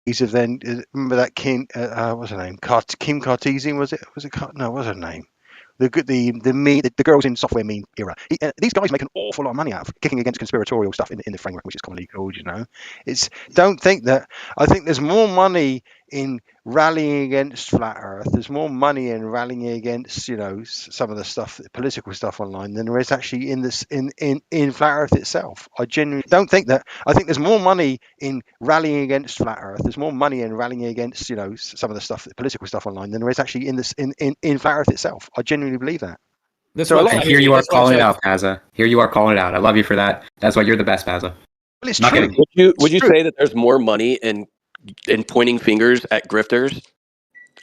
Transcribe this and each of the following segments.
of then remember that what's her name? Kim Kardashian, was it? No, what's her name? The girls in software meme era. These guys make an awful lot of money out of kicking against conspiratorial stuff in the framework, which is commonly called. It's don't think that. I think there's more money in rallying against flat Earth. There's more money in rallying against some of the stuff, political stuff online, than there is actually in this in flat Earth itself. I genuinely don't think that. I think there's more money in rallying against flat Earth. There's more money in rallying against some of the stuff, political stuff online, than there is actually in flat Earth itself. I genuinely believe that. This So a lot website, of, And here you are this calling it website, out, Pazza. Here you are calling it out. I love you for that. That's why you're the best, Pazza. well, it's Not true. kidding. Would you true. say that there's more money in pointing fingers at grifters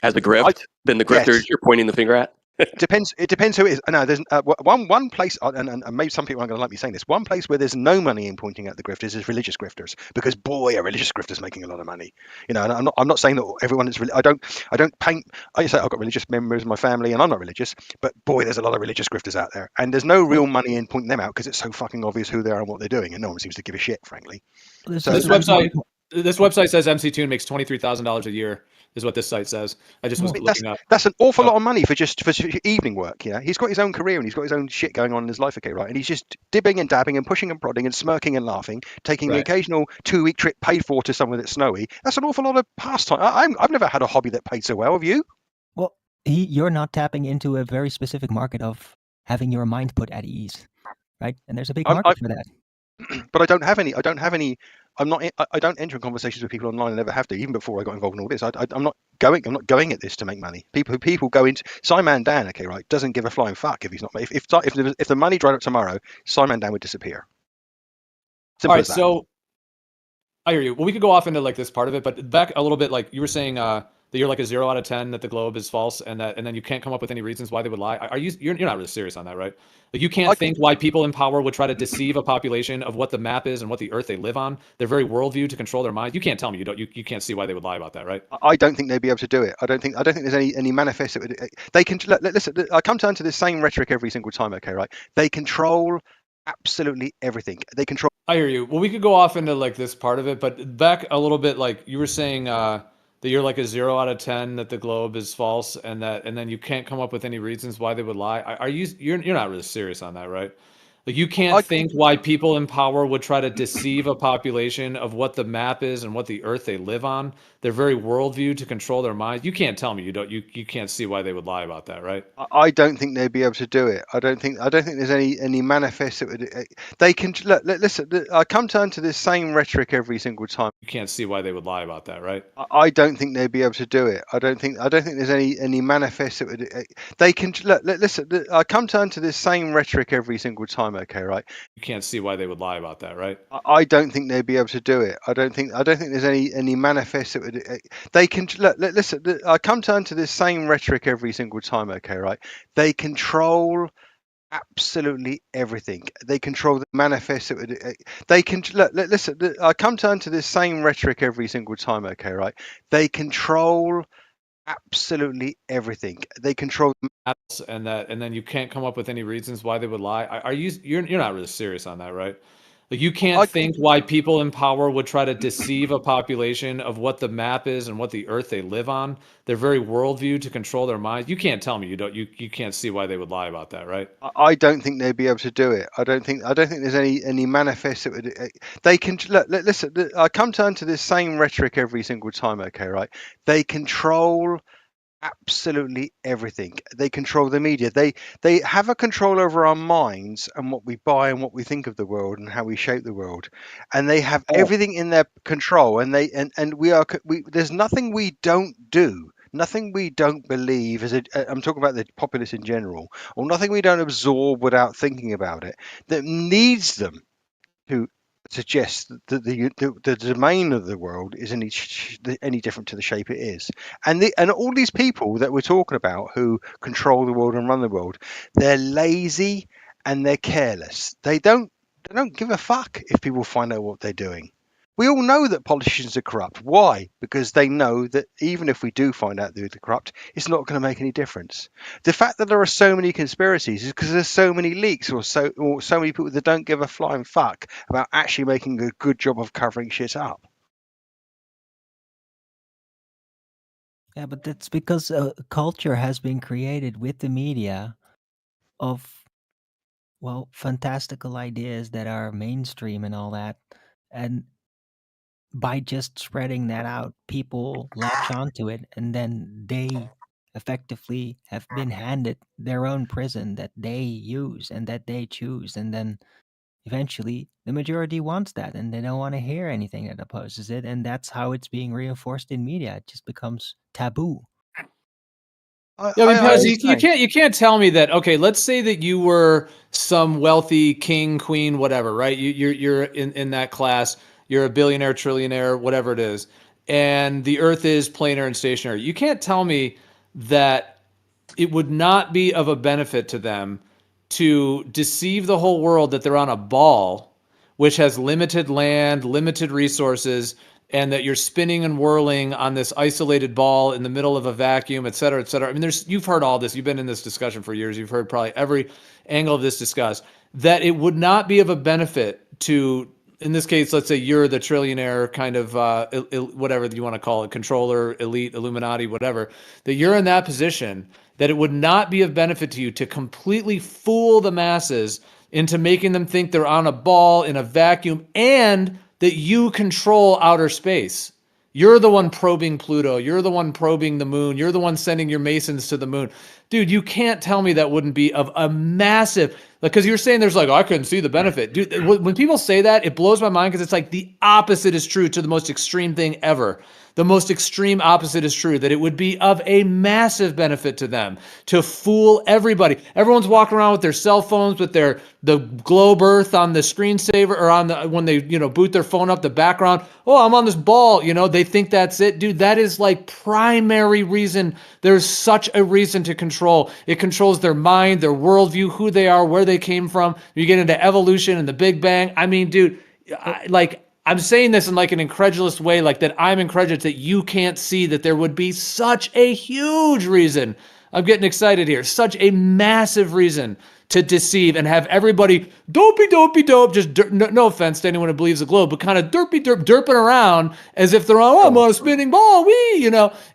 as a grift than the grifters Yes. you're pointing the finger at? It depends who it is. No, there's one place, and maybe some people aren't going to like me saying this. One place where there's no money in pointing at the grifters is religious grifters, because boy, are religious grifters making a lot of money. And I'm not saying that everyone is. I don't paint. I say I've got religious members in my family, and I'm not religious, but boy, there's a lot of religious grifters out there, and there's no real money in pointing them out because it's so fucking obvious who they are and what they're doing, and no one seems to give a shit, frankly. this website says MC Toon makes $23,000 a year. Is what this site says. I just was looking up. That's an awful lot of money for evening work. He's got his own career and he's got his own shit going on in his life. Okay, right, and he's just dibbing and dabbing and pushing and prodding and smirking and laughing, taking the occasional 2-week trip paid for to somewhere that's snowy. That's an awful lot of pastime. I've never had a hobby that paid so well. Have you? Well, you're not tapping into a very specific market of having your mind put at ease, right? And there's a big market for that. But I don't have any. I'm not. I don't enter in conversations with people online. I never have to. Even before I got involved in all this, I'm not going at this to make money. People go into Simon Dan. Okay, right, doesn't give a flying fuck if he's not. If the money dried up tomorrow, Simon Dan would disappear. Simple. All right, so I hear you. Well, we could go off into like this part of it, but back a little bit, like you were saying that you're like a 0 out of 10 that the globe is false, and then you can't come up with any reasons why they would lie. You're not really serious on that, right? Like you can't think why people in power would try to deceive a population of what the map is and what the Earth they live on, their very worldview to control their minds. You can't tell me you can't see why they would lie about that, right? I don't think they'd be able to do it. I don't think there's any manifest that would. They can listen. I come down to the same rhetoric every single time. Okay, right? They control absolutely everything. They control. I hear you. Well, we could go off into like this part of it, but back a little bit, like you were saying that you're like a 0 out of 10 that the globe is false, and then you can't come up with any reasons why they would lie. You're not really serious on that, right? Like you can't think why people in power would try to deceive a population of what the map is and what the Earth they live on, their very worldview to control their minds. You can't tell me you can't see why they would lie about that, right? I don't think they'd be able to do it. I don't think there's any manifest that would. They can listen. I come down to this same rhetoric every single time. You can't see why they would lie about that, right? I don't think they'd be able to do it. I don't think there's any manifest that would. They can listen. I come down to this same rhetoric every single time. Okay, right? You can't see why they would lie about that, right? I don't think they'd be able to do it. I don't think there's any manifest that would. They can listen. I come down to this same rhetoric every single time. Okay, right? They control absolutely everything. They control the manifest that would. They can listen. I come down to this same rhetoric every single time. Okay, right? They control absolutely everything. They control, and then you can't come up with any reasons why they would lie. You're not really serious on that, right? Like you can't think why people in power would try to deceive a population of what the map is and what the Earth they live on, their very worldview to control their minds. You can't tell me you can't see why they would lie about that, right? I don't think they'd be able to do it. I don't think there's any manifest that would. They can listen. I come down to this same rhetoric every single time. Okay, right? They control absolutely everything. They control the media. They have a control over our minds and what we buy and what we think of the world and how we shape the world, and they have everything in their control. And there's nothing we don't do, nothing we don't believe. I'm talking about the populace in general, or nothing we don't absorb without thinking about it, that needs them to suggest that the domain of the world is any different to the shape it is. And all these people that we're talking about who control the world and run the world, they're lazy and they're careless. They don't give a fuck if people find out what they're doing. We all know that politicians are corrupt. Why? Because they know that even if we do find out they're corrupt, it's not going to make any difference. The fact that there are so many conspiracies is because there's so many leaks or so many people that don't give a flying fuck about actually making a good job of covering shit up. Yeah, but that's because culture has been created with the media of, well, fantastical ideas that are mainstream and all that. And by just spreading that out, people latch onto it, and then they effectively have been handed their own prison that they use and that they choose. And then eventually the majority wants that and they don't want to hear anything that opposes it. And that's how it's being reinforced in media. It just becomes taboo. Yeah, I mean, I Paz, understand. you can't tell me that. Okay, let's say that you were some wealthy king, queen, whatever, right? You're in that class. You're a billionaire, trillionaire, whatever it is, and the Earth is planar and stationary. You can't tell me that it would not be of a benefit to them to deceive the whole world that they're on a ball, which has limited land, limited resources, and that you're spinning and whirling on this isolated ball in the middle of a vacuum, et cetera, et cetera. I mean, you've heard all this. You've been in this discussion for years. You've heard probably every angle of this discussed. That it would not be of a benefit to, in this case, let's say you're the trillionaire kind of whatever you want to call it, controller, elite, Illuminati, whatever, that you're in that position, that it would not be of benefit to you to completely fool the masses into making them think they're on a ball in a vacuum and that you control outer space. You're the one probing Pluto. You're the one probing the moon. You're the one sending your Masons to the moon. Dude, you can't tell me that wouldn't be of a massive, because you're saying there's like, oh, I couldn't see the benefit. Dude, when people say that, it blows my mind because it's like the opposite is true to the most extreme thing ever. The most extreme opposite is true, that it would be of a massive benefit to them to fool everybody. Everyone's walking around with their cell phones with the globe earth on the screensaver or on the when they boot their phone up, the background. Oh, I'm on this ball. They think that's it. Dude, that is like primary reason. There's such a reason to control. It controls their mind, their worldview, who they are, where they came from. You get into evolution and the Big Bang. I mean, dude, I'm saying this in like an incredulous way, like that I'm incredulous that you can't see that there would be such a huge reason. I'm getting excited here. Such a massive reason to deceive and have everybody dopey, dopey, dope. Just no offense to anyone who believes the globe, but kind of derping around as if they're on, oh, I'm on a spinning ball,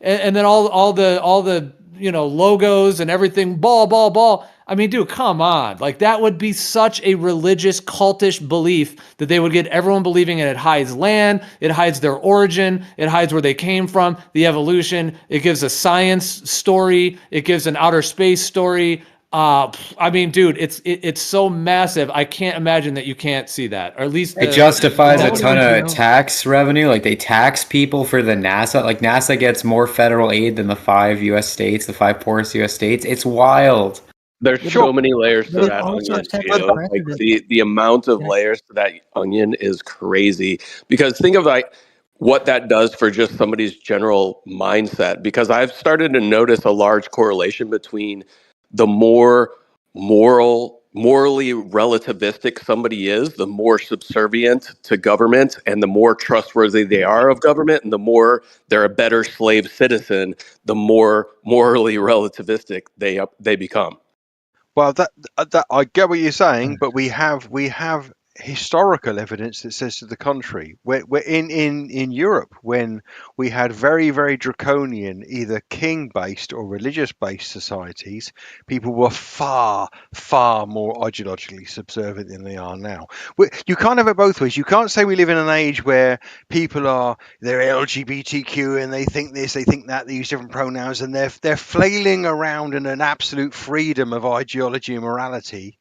and then all the logos and everything, ball. I mean, dude, come on. Like, that would be such a religious, cultish belief that they would get everyone believing it. It hides land, it hides their origin, it hides where they came from, the evolution. It gives a science story, it gives an outer space story. I mean, dude, it's so massive. I can't imagine that you can't see that, or at least It justifies a Well, ton you of know- tax revenue. Like, they tax people for the NASA. Like, NASA gets more federal aid than the 5 U.S. states, the 5 poorest U.S. states. It's wild. There's Yeah, so many layers to but it that also onion, sets a too. Like precedent. the amount of Yeah. layers to that onion is crazy. Because think of like what that does for just somebody's general mindset. Because I've started to notice a large correlation between the more morally relativistic somebody is, the more subservient to government and the more trustworthy they are of government, and the more they're a better slave citizen, the more morally relativistic they become. Well, that I get what you're saying, but we have historical evidence that says to the contrary. We're in Europe, when we had very draconian, either king-based or religious-based societies, people were far more ideologically subservient than they are now. You can't have it both ways. You can't say we live in an age where people they're LGBTQ and they think this, they think that, they use different pronouns, and they're flailing around in an absolute freedom of ideology and morality,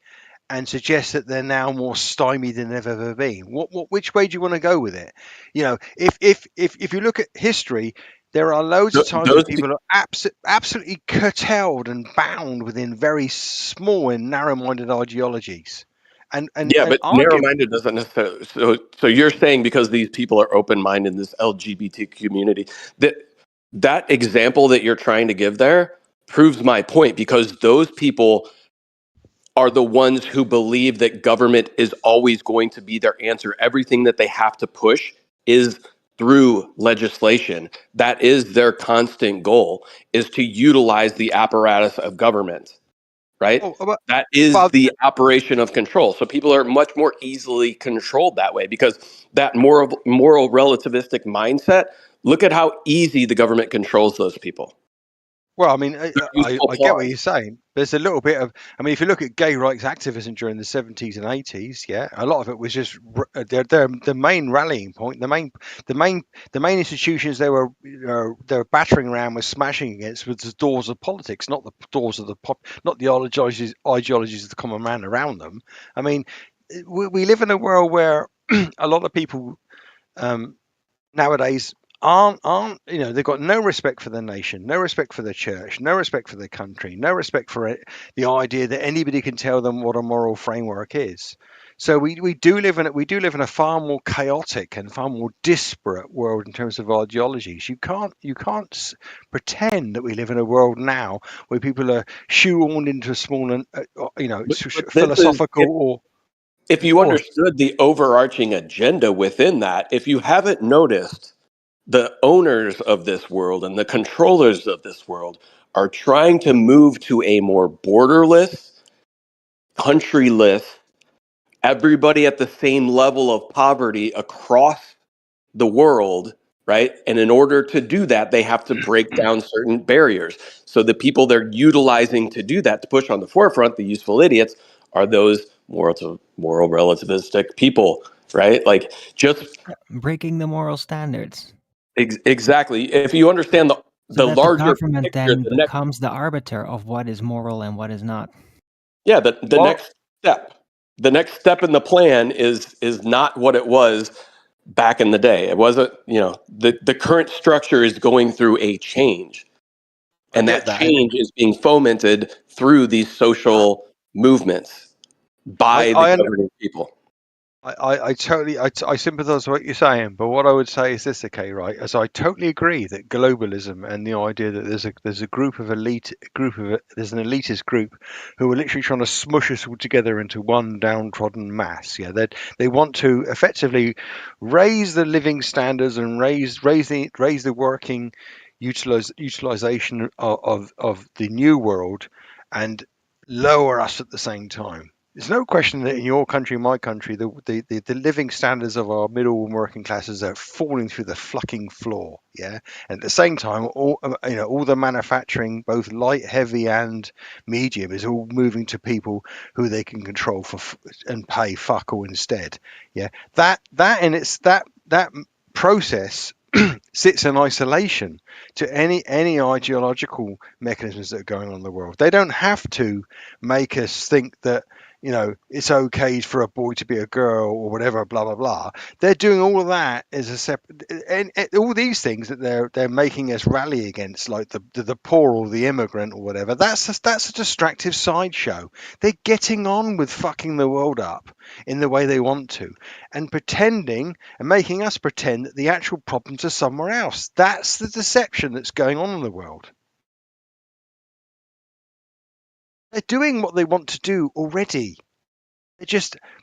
and suggest that they're now more stymied than they've ever been. Which way do you want to go with it? If you look at history, there are loads of times where Those people are absolutely curtailed and bound within very small and narrow-minded ideologies, Yeah, and but argue. narrow-minded doesn't necessarily. So you're saying because these people are open-minded in this LGBT community, that that example that you're trying to give there proves my point, because those people are the ones who believe that government is always going to be their answer. Everything that they have to push is through legislation. That is their constant goal, is to utilize the apparatus of government, right? Oh, but, That is but the operation of control. So people are much more easily controlled that way, because that moral relativistic mindset Look at how easy the government controls those people. Well, I mean, Useful I get what pawns. you're saying. There's a little bit of, I mean, if you look at gay rights activism during the 70s and 80s, yeah, a lot of it was just the main rallying point, the main institutions they were battering around, was smashing against, was the doors of politics, not the doors of not the ideologies of the common man around them. I mean, we live in a world where a lot of people nowadays aren't they've got no respect for the nation, no respect for the church, no respect for the country, no respect for the idea that anybody can tell them what a moral framework is. So we do live in a far more chaotic and far more disparate world in terms of ideologies. You can't pretend that we live in a world now where people are shoehorned into a small and But this is, philosophical if you or understood the overarching agenda within that, if you haven't noticed, the owners of this world and the controllers of this world are trying to move to a more borderless, countryless, everybody at the same level of poverty across the world, right? And in order to do that, they have to break down certain barriers. So the people they're utilizing to do that, to push on the forefront, the useful idiots, are those moral relativistic people, right? Like, just breaking the moral standards, exactly. If you understand so the that the larger government picture, then the next, becomes the arbiter of what is moral and what is not. yeah, the well, next step, the next step in the plan is not what it was back in the day. It wasn't, the current structure is going through a change. I And get that that. And change is being fomented through these social movements I, by the I governing people. I totally I sympathise with what you're saying, but what I would say is this, okay, right? As I totally agree that globalism and the idea that there's a group of there's an elitist group who are literally trying to smush us all together into one downtrodden mass. Yeah, they want to effectively raise the living standards and raise the working utilization of the new world and lower us at the same time. There's no question that in your country, my country, the living standards of our middle and working classes are falling through the fucking floor. Yeah, and at the same time, all the manufacturing, both light, heavy, and medium, is all moving to people who they can control and pay fuck all instead. Yeah, that process sits in isolation to any ideological mechanisms that are going on in the world. They don't have to make us think that it's okay for a boy to be a girl or whatever, blah blah blah. They're doing all of that as a separate, and all these things that they're making us rally against, like the poor or the immigrant or whatever. That's a distractive sideshow. They're getting on with fucking the world up in the way they want to, and pretending and making us pretend that the actual problems are somewhere else. That's the deception that's going on in the world. They're doing what they want to do already.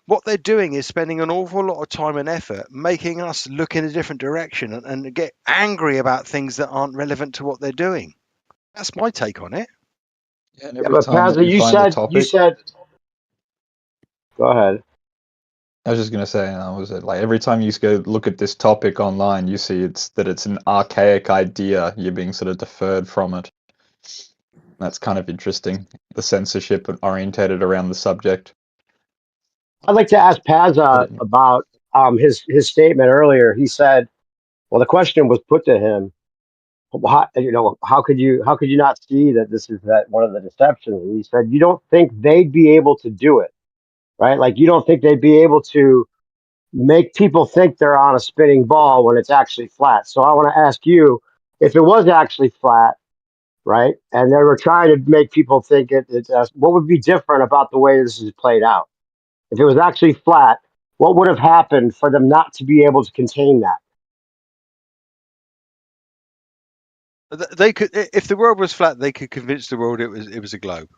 What they're doing is spending an awful lot of time and effort making us look in a different direction and get angry about things that aren't relevant to what they're doing. That's my take on it. Yeah, and Yeah, every but time that Pazza, you find a topic, go ahead. I was just gonna say, was it like every time you go look at this topic online, you see it's an archaic idea. You're being sort of deferred from it. That's kind of interesting. The censorship orientated around the subject. I'd like to ask Pazza But about his statement earlier. He said, well, the question was put to him, how could you not see that this is that one of the deceptions? And he said, you don't think they'd be able to do it, right? Like you don't think they'd be able to make people think they're on a spinning ball when it's actually flat. So I want to ask you, if it was actually flat, right, and they were trying to make people think what would be different about the way this is played out? If it was actually flat, what would have happened for them not to be able to contain that? They could, if the world was flat, they could convince the world it was a globe.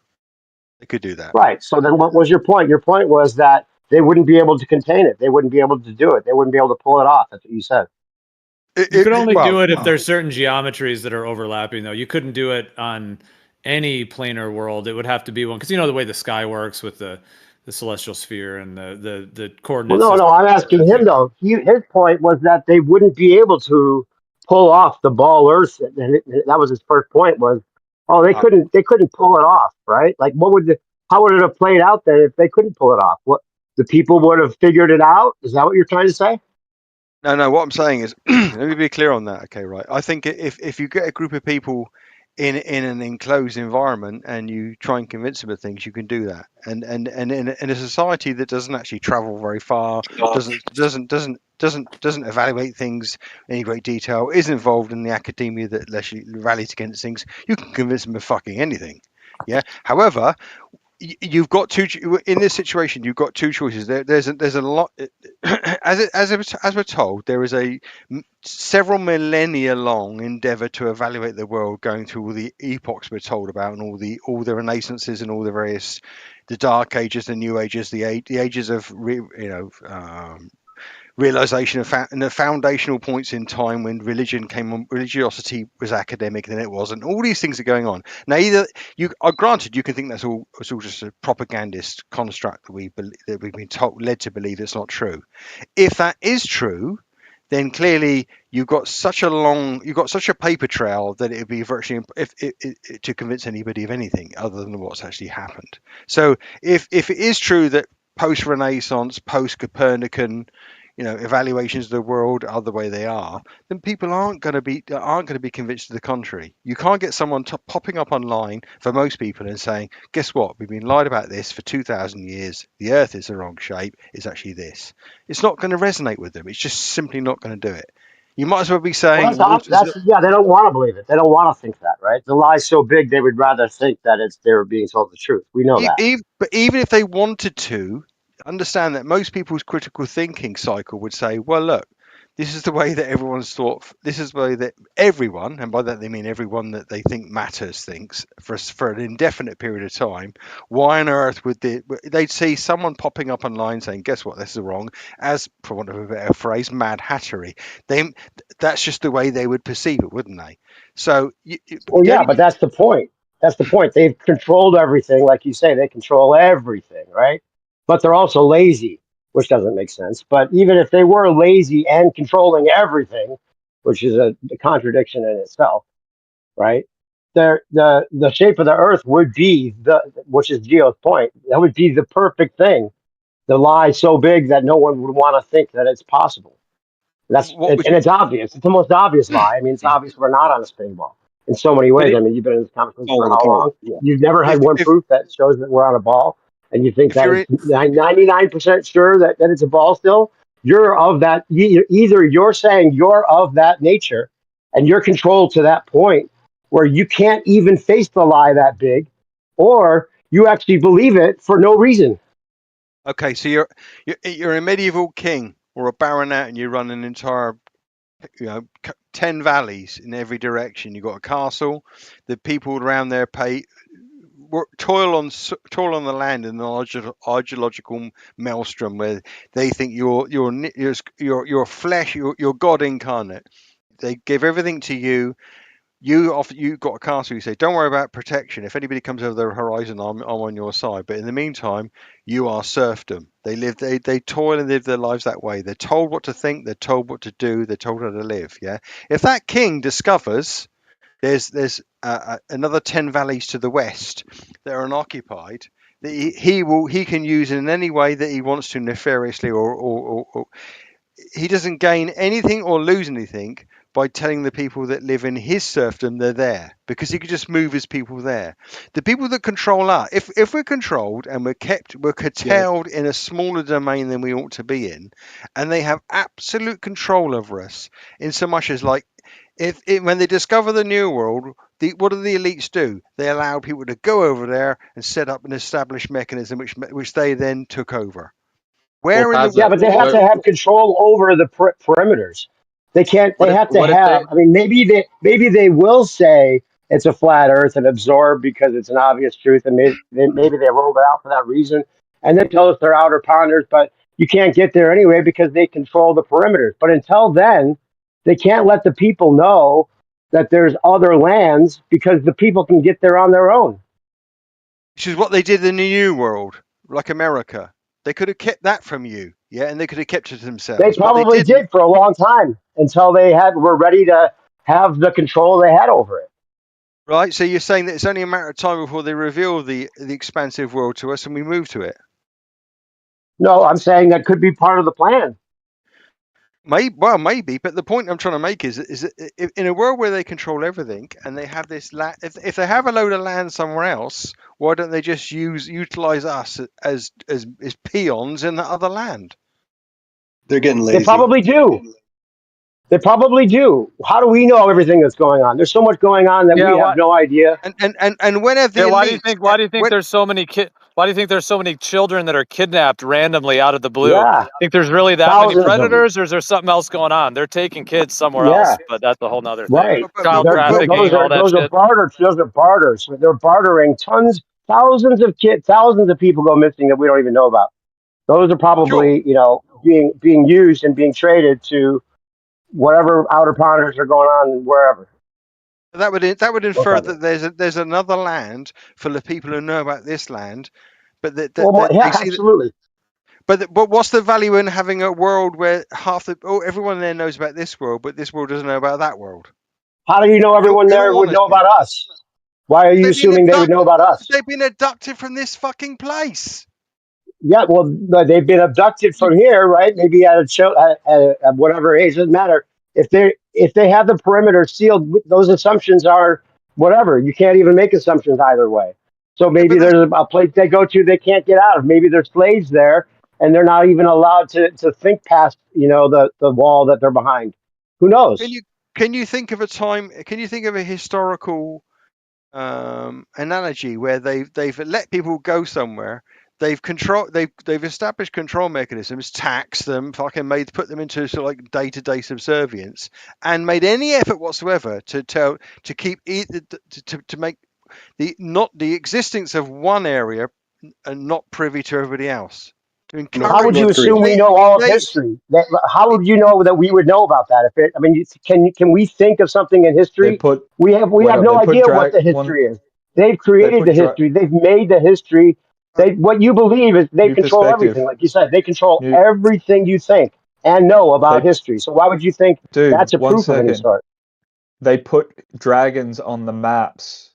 They could do that. Right. So then what was your point? Your point was that they wouldn't be able to contain it. They wouldn't be able to do it. They wouldn't be able to pull it off. That's what you said. You could only Well, do it if there's certain geometries that are overlapping, though. You couldn't do it on any planar world. It would have to be one, because the way the sky works with the celestial sphere and the Well, coordinate no, system. I'm asking him though. His point was that they wouldn't be able to pull off the ball Earth, and that was his first point was, oh, they Uh, couldn't pull it off, right? Like, how would it have played out then if they couldn't pull it off? What the people would have figured it out? Is that what you're trying to say? no. What I'm saying is, let me be clear on that. Okay, right. I think if you get a group of people in an enclosed environment and you try and convince them of things, you can do that. And in a society that doesn't actually travel very far, doesn't evaluate things in any great detail, is involved in the academia that actually rallies against things, you can convince them of fucking anything. Yeah. However, you've got in this situation. You've got two choices. There's a lot. As we're told, there is a several millennia long endeavor to evaluate the world, going through all the epochs we're told about, and all the renaissances and all the various, the dark ages, the new ages, the ages of realization of the foundational points in time when religiosity was academic and then it wasn't. All these things are going on now. Either you are granted, you can think it's all just a propagandist construct that we've been led to believe it's not true. If that is true, then clearly you've got such a paper trail that it would be virtually to convince anybody of anything other than what's actually happened. So if it is true that post Renaissance, post Copernican, evaluations of the world are the way they are, then people aren't going to be convinced to the contrary. You can't get someone popping up online for most people and saying, guess what, we've been lied about this for 2,000 years, the earth is the wrong shape, it's actually this. It's not going to resonate with them. It's just simply not going to do it. You might as well be saying, Well, yeah. They don't want to believe it. They don't want to think that, right? The lie's so big, they would rather think that they were being told the truth. We know that. But even if they wanted to, understand that most people's critical thinking cycle would say, well, look, this is the way that everyone's thought. This is the way that everyone, and by that they mean everyone that they think matters, thinks for an indefinite period of time. Why on earth would they'd see someone popping up online saying, guess what, this is wrong, as, for want of a better phrase, mad hattery. That's just the way they would perceive it, wouldn't they? So Well, yeah, but that's the point. That's the point. They've controlled everything, like you say. They control everything, right? But they're also lazy, which doesn't make sense. But even if they were lazy and controlling everything, which is a contradiction in itself, right? The shape of the Earth would be which is Geo's point. That would be the perfect thing. The lie so big that no one would want to think that it's possible. And it's obvious. It's the most obvious lie. I mean, it's obvious we're not on a spin ball in so many ways. I mean, you've been in this conversation for how long? You've never had one proof that shows that we're on a ball, and you think that it's 99% sure that it's a ball still. You're of that. Either you're saying you're of that nature, and you're controlled to that point where you can't even face the lie that big, or you actually believe it for no reason. Okay, so you're a medieval king or a baronet, and you run an entire 10 valleys in every direction. You've got a castle. The people around there toil on the land in the archaeological maelstrom where they think you're flesh, you're God incarnate. They give everything to you. You got a castle. You say, don't worry about protection. If anybody comes over the horizon, I'm on your side. But in the meantime, you are serfdom. They toil and live their lives that way. They're told what to think. They're told what to do. They're told how to live. Yeah. If that king discovers there's another 10 valleys to the west that are unoccupied, that he can use in any way that he wants to, nefariously, or he doesn't gain anything or lose anything by telling the people that live in his serfdom they're there, because he could just move his people there. The people that control us, if we're controlled and we're curtailed in a smaller domain than we ought to be in, and they have absolute control over us, in so much as, like, when they discover the new world, what do the elites do? They allow people to go over there and set up an established mechanism which they then took over. Where in the Yeah, but they have to have control over the perimeters. They can't. They have to have. I mean, maybe they will say it's a flat Earth and absorb because it's an obvious truth, and maybe they rolled it out for that reason, and then tell us they're outer ponders. But you can't get there anyway because they control the perimeters. But until then, they can't let the people know that there's other lands because the people can get there on their own. Which is what they did in the New World, like America. They could have kept that from you, and they could have kept it to themselves. They probably did for a long time until they were ready to have the control they had over it. Right. So you're saying that it's only a matter of time before they reveal the expansive world to us and we move to it. No, I'm saying that could be part of the plan. Maybe, but the point I'm trying to make is that if, in a world where they control everything and they have this if they have a load of land somewhere else, why don't they just utilize us as peons in that other land? They're getting They lazy. probably do. They probably do. How do we know everything that's going on? There's so much going on that Yeah, we have no idea. And when have the Yeah, elite? why do you think there's so many why do you think there's so many children that are kidnapped randomly out of the blue? Yeah, Think there's really that many thousands of them. predators, or is there something else going on? They're taking kids somewhere Yeah, else, but that's a whole nother thing. right. Child trafficking, all that Those are shit. barters. Those are barters. They're bartering thousands of kids, thousands of people go missing that we don't even know about. Those are probably, being used and being traded to whatever outer pounders are going on wherever. That would Those infer others. that there's another land full of people who know about this land, but Yeah, they see that. absolutely. But what's the value in having a world where everyone there knows about this world, but this world doesn't know about that world? How do you know everyone In there all would know honesty, about us? Why are you they've been assuming they would know about us? They've been abducted from this fucking place. Yeah, well, they've been abducted from here, right? Maybe at at whatever age, doesn't matter. If they have the perimeter sealed, those assumptions are whatever. You can't even make assumptions either way. So Yeah, maybe there's a place they go to they can't get out of. Maybe there's slaves there, and they're not even allowed to think past the wall that they're behind. Who knows? can you think of a time? Can you think of a historical analogy where they've let people go somewhere? They've established control mechanisms, taxed them, fucking put them into sort of like day-to-day subservience, and made any effort whatsoever to keep to make the existence of one area and not privy to everybody else. To How would encourage you North Korea. assume we they, know all of they history? How would you know that we would know about that? Can we think of something in They history? put We have wait up. no They put idea what drag the one. history is. They've They created put the dra- history. They've made the history. What you believe is they new control everything. perspective. Like you said, they control New everything you think and know about they history. So why would you think dude. that's a One proof of any second. sort? They put dragons on the maps,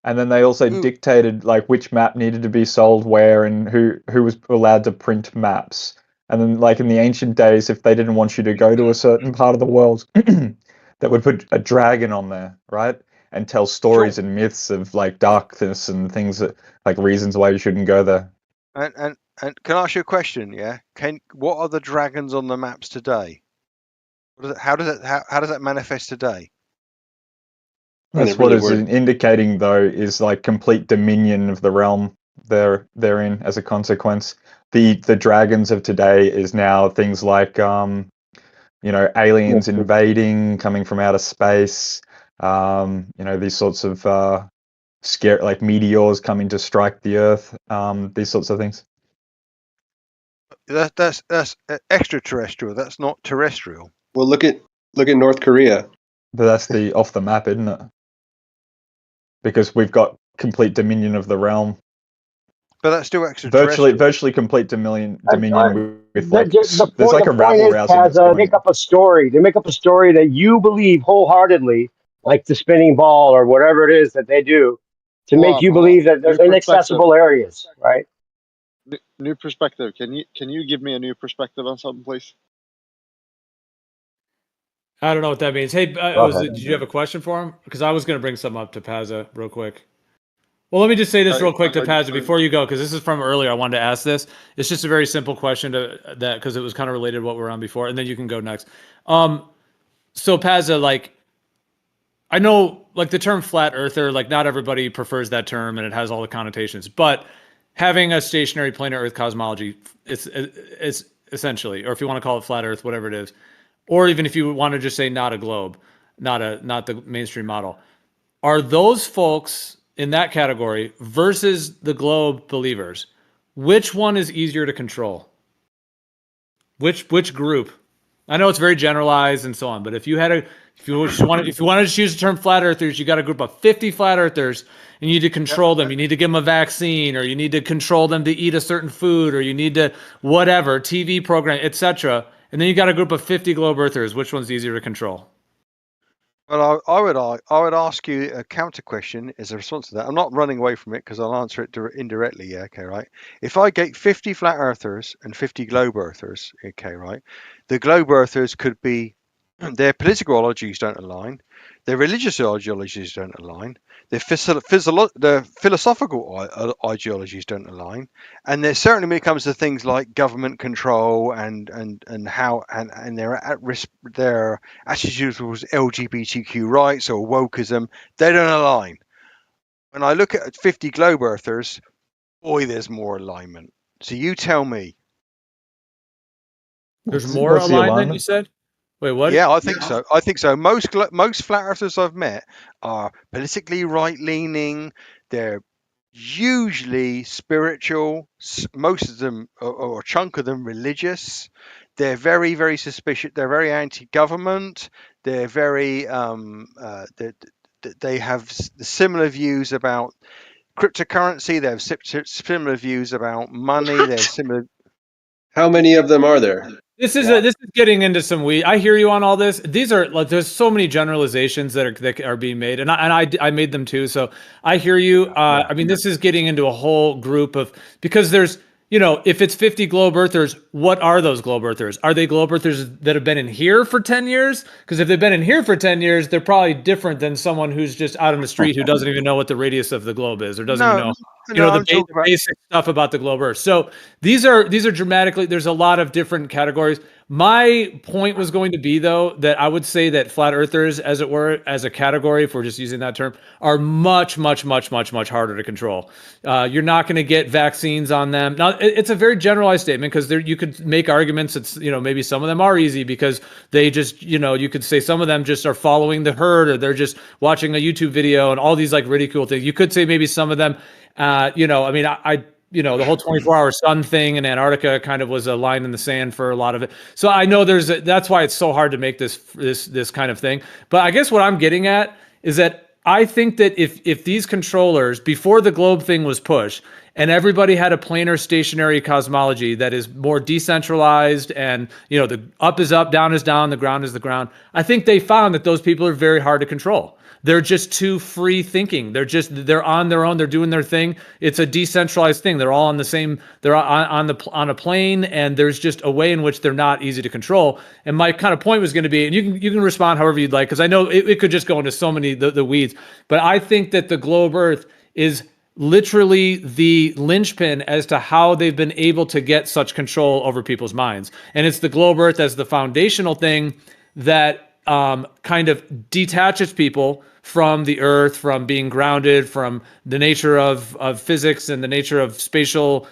and then they also Ooh, dictated like which map needed to be sold where and who was allowed to print maps. And then like in the ancient days, if they didn't want you to go to a certain part of the world, they would put a dragon on there, right? And tell stories sure. and myths of like darkness and things that like reasons why you shouldn't go there. And can I ask you a question? Yeah. What are the dragons on the maps today? How does that manifest today? And That's it what really is worked. indicating though is like complete dominion of the realm they're in as a consequence. The dragons of today is now things like aliens invading, coming from outer space, these sorts of scare like meteors coming to strike the earth, these sorts of things. That's extraterrestrial. That's not terrestrial. Well, look at North Korea. But that's the off the map, isn't it? Because we've got complete dominion of the realm. But that's still extraterrestrial. Virtually complete dominion with like there's like The a point rabble is, rousing that's Pazza, they going make on. up a story. They make up a story that you believe wholeheartedly, like the spinning ball or whatever it is that they do, to make you Hold on. believe that there's New perspective. inaccessible areas, right? New perspective. Can you give me a new perspective on something, please? I don't know what that means. Hey, Go ahead. did you have a question for him? Because I was going to bring something up to Pazza real quick. Well, let me just say this real quick to Pazza before you go, because this is from earlier. I wanted to ask this. It's just a very simple question because it was kind of related to what we were on before, and then you can go next. So Pazza, like, I know like the term flat earther, like not everybody prefers that term and it has all the connotations, but having a stationary planar Earth cosmology, it's essentially, or if you want to call it flat Earth, whatever it is, or even if you want to just say not a globe, not the mainstream model, are those folks in that category versus the globe believers, which one is easier to control? Which group? I know it's very generalized and so on, but if you wanted to choose the term flat earthers, you got a group of 50 flat earthers and you need to control them. You need to give them a vaccine, or you need to control them to eat a certain food, or you need to whatever, TV program, etc. And then you got a group of 50 globe earthers. Which one's easier to control? Well, I would ask you a counter question as a response to that. I'm not running away from it because I'll answer it indirectly. Yeah, okay, right. If I get 50 flat earthers and 50 globe earthers, okay, right. The globe earthers could be their political ideologies don't align, their religious ideologies don't align, their philosophical ideologies don't align, and there certainly when it comes to things like government control and how and their at risk their attitudes towards LGBTQ rights or wokeism, they don't align. When I look at 50 globe earthers, boy, there's more alignment. So you tell me. There's What's more what's the alignment, you alignment? said? Wait, what? Yeah, I think so. I think so. Most flat earthers I've met are politically right leaning. They're usually spiritual. Most of them, or a chunk of them, religious. They're very, very suspicious. They're very anti-government. They're very they have similar views about cryptocurrency. They have similar views about money. They have similar. How many of them are there? This is getting into some weed. I hear you on all this. These are like there's so many generalizations that are being made, and I made them too. So I hear you. I mean, this is getting into a whole group of because there's if it's 50 globe earthers, what are those globe earthers? Are they globe earthers that have been in here for 10 years? Because if they've been in here for 10 years, they're probably different than someone who's just out on the street who doesn't even know what the radius of the globe is or doesn't even No, know no, the I'm talking about. basic stuff about the globe earth. So these are dramatically there's a lot of different categories. My point was going to be though that I would say that flat earthers, as it were, as a category, if we're just using that term, are much harder to control. You're not going to get vaccines on them. Now it's a very generalized statement because you could make arguments that maybe some of them are easy because they just you could say some of them just are following the herd or they're just watching a YouTube video and all these like ridicule things. You could say maybe some of them I mean, the whole 24-hour sun thing in Antarctica kind of was a line in the sand for a lot of it. So I know that's why it's so hard to make this kind of thing. But I guess what I'm getting at is that I think that if these controllers before the globe thing was pushed and everybody had a planar stationary cosmology that is more decentralized and the up is up, down is down, the ground is the ground, I think they found that those people are very hard to control. They're just too free thinking. They're on their own. They're doing their thing. It's a decentralized thing. They're all on the same. They're on a plane, and there's just a way in which they're not easy to control. And my kind of point was going to be, and you can respond however you'd like, because I know it could just go into so many the weeds. But I think that the globe Earth is literally the linchpin as to how they've been able to get such control over people's minds. And it's the globe Earth as the foundational thing that kind of detaches people from the earth, from being grounded, from the nature of physics and the nature of spatial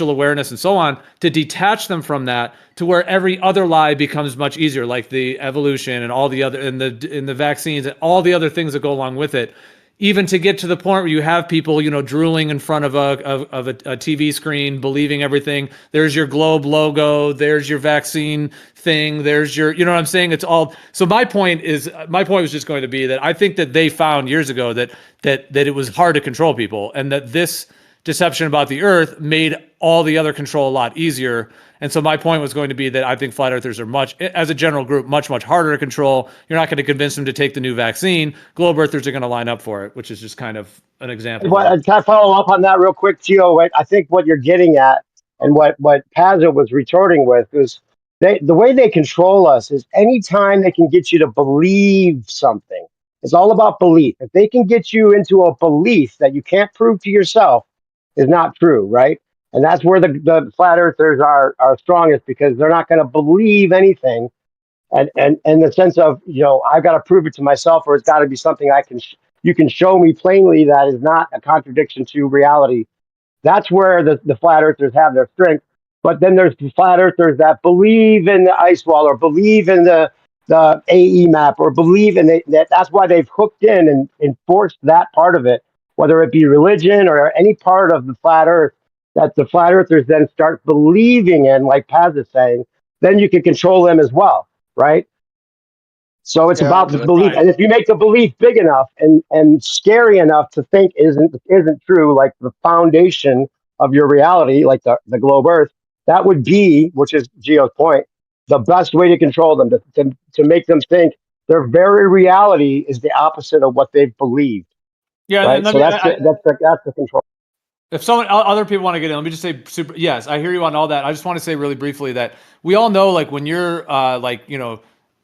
awareness and so on, to detach them from that to where every other lie becomes much easier, like the evolution and all the other in the vaccines and all the other things that go along with it. Even to get to the point where you have people, drooling in front of a TV screen, believing everything. There's your globe logo. There's your vaccine thing. There's your, you know what I'm saying? It's all. So my point was just going to be that I think that they found years ago that it was hard to control people, and that this deception about the Earth made all the other control a lot easier. And so my point was going to be that I think flat earthers are as a general group, much harder to control. You're not going to convince them to take the new vaccine. Globe earthers are going to line up for it, which is just kind of an example. Can I follow up on that real quick, Gio? I think what you're getting at and what Pazza was retorting with is the way they control us is anytime they can get you to believe something. It's all about belief. If they can get you into a belief that you can't prove to yourself is not true, right? And that's where the flat earthers are strongest because they're not going to believe anything. And in the sense of, I've got to prove it to myself, or it's got to be something you can show me plainly that is not a contradiction to reality. That's where the flat earthers have their strength. But then there's the flat earthers that believe in the ice wall or believe in the AE map or believe in that's why they've hooked in and enforced that part of it, whether it be religion or any part of the flat earth that the flat earthers then start believing in, like Paz is saying, then you can control them as well, right? So it's about the belief, and if you make the belief big enough and scary enough to think isn't true, like the foundation of your reality, like the globe Earth, that would be, which is Gio's point, the best way to control them, to make them think their very reality is the opposite of what they've believed, Yeah, right? and let So me. that's the control. If other people want to get in, let me just say super. Yes, I hear you on all that. I just want to say really briefly that we all know, like when you're like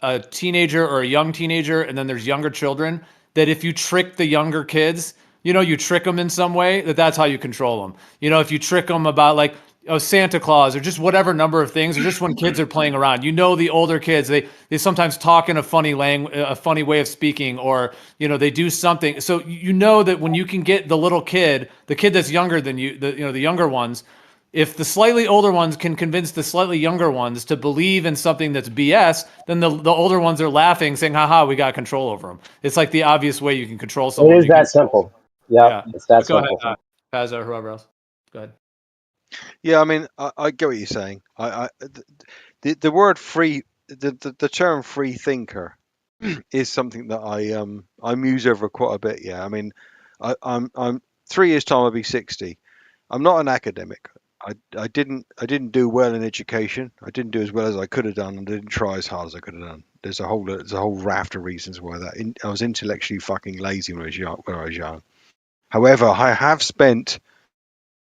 a teenager or a young teenager, and then there's younger children, that if you trick the younger kids, you trick them in some way, that's how you control them. If you trick them about like Santa Claus or just whatever number of things, or just when kids are playing around, the older kids, they sometimes talk in a funny a funny way of speaking, or they do something. So that when you can get the little kid, the kid that's younger than you, the younger ones, if the slightly older ones can convince the slightly younger ones to believe in something that's BS, then the older ones are laughing, saying, haha, we got control over them. It's like the obvious way you can control It someone. is that simple. Yeah, Yeah. it's that But go ahead, simple. Pazza or whoever else. Go ahead. Yeah, I mean, I get what you're saying. The word free, the term free thinker is something that I muse over quite a bit. Yeah, I mean, I'm 3 years time I'll be 60. I'm not an academic. I didn't do well in education. I didn't do as well as I could have done, and I didn't try as hard as I could have done. There's a whole raft of reasons why that. I was intellectually fucking lazy when I was young. However, I have spent